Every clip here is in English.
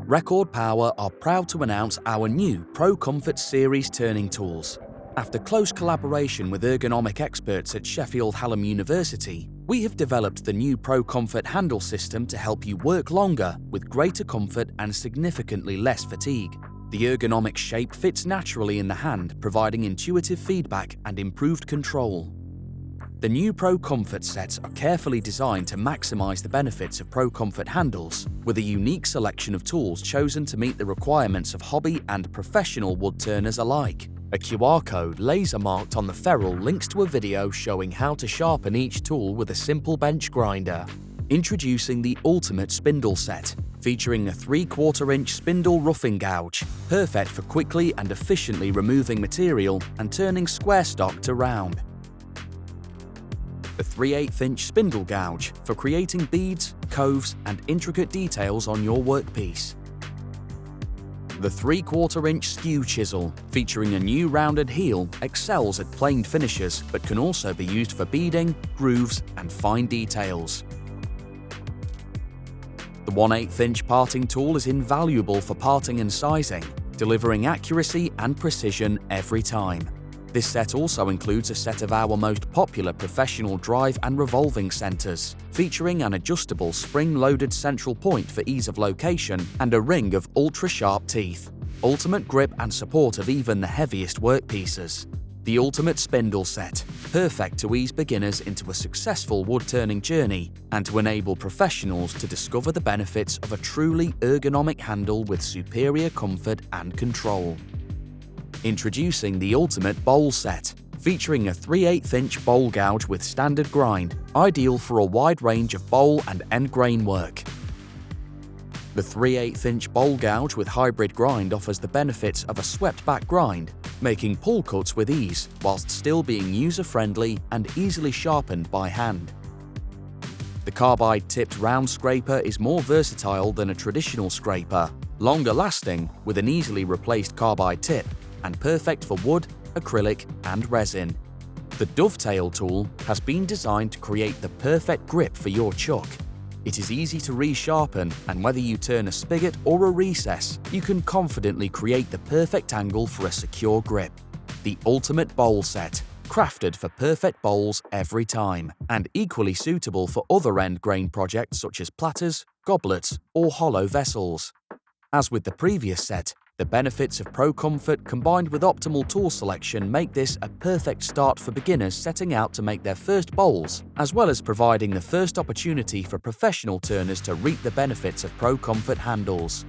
Record Power are proud to announce our new ProComfort series turning tools. After close collaboration with ergonomic experts at Sheffield Hallam University, we have developed the new ProComfort handle system to help you work longer with greater comfort and significantly less fatigue. The ergonomic shape fits naturally in the hand, providing intuitive feedback and improved control. The new ProComfort sets are carefully designed to maximize the benefits of ProComfort handles, with a unique selection of tools chosen to meet the requirements of hobby and professional woodturners alike. A QR code laser marked on the ferrule links to a video showing how to sharpen each tool with a simple bench grinder. Introducing the Ultimate Spindle Set, featuring a 3/4-inch spindle roughing gouge, perfect for quickly and efficiently removing material and turning square stock to round. The 3/8-inch spindle gouge for creating beads, coves and intricate details on your workpiece. The 3/4-inch skew chisel, featuring a new rounded heel, excels at plain finishes but can also be used for beading, grooves and fine details. The 1/8-inch parting tool is invaluable for parting and sizing, delivering accuracy and precision every time. This set also includes a set of our most popular professional drive and revolving centers, featuring an adjustable spring-loaded central point for ease of location and a ring of ultra-sharp teeth, ultimate grip and support of even the heaviest workpieces. The Ultimate Spindle Set, perfect to ease beginners into a successful wood-turning journey and to enable professionals to discover the benefits of a truly ergonomic handle with superior comfort and control. Introducing the Ultimate Bowl Set, featuring a 3/8-inch bowl gouge with standard grind, ideal for a wide range of bowl and end grain work. The 3/8-inch bowl gouge with hybrid grind offers the benefits of a swept-back grind, making pull cuts with ease whilst still being user-friendly and easily sharpened by hand. The carbide-tipped round scraper is more versatile than a traditional scraper, longer-lasting with an easily replaced carbide tip, and perfect for wood, acrylic and resin. The Dovetail tool has been designed to create the perfect grip for your chuck. It is easy to resharpen, and whether you turn a spigot or a recess, you can confidently create the perfect angle for a secure grip. The Ultimate Bowl Set, crafted for perfect bowls every time, and equally suitable for other end grain projects such as platters, goblets or hollow vessels. As with the previous set, the benefits of ProComfort combined with optimal tool selection make this a perfect start for beginners setting out to make their first bowls, as well as providing the first opportunity for professional turners to reap the benefits of ProComfort handles.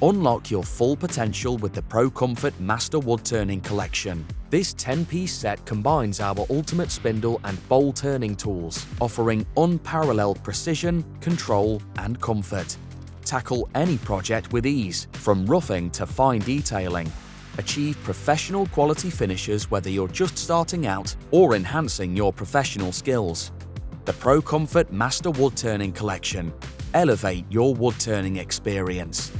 Unlock your full potential with the ProComfort Master Woodturning Collection. This 10-piece set combines our ultimate spindle and bowl turning tools, offering unparalleled precision, control and comfort. Tackle any project with ease, from roughing to fine detailing. Achieve professional quality finishes whether you're just starting out or enhancing your professional skills. The ProComfort Master Woodturning Collection. Elevate your woodturning experience.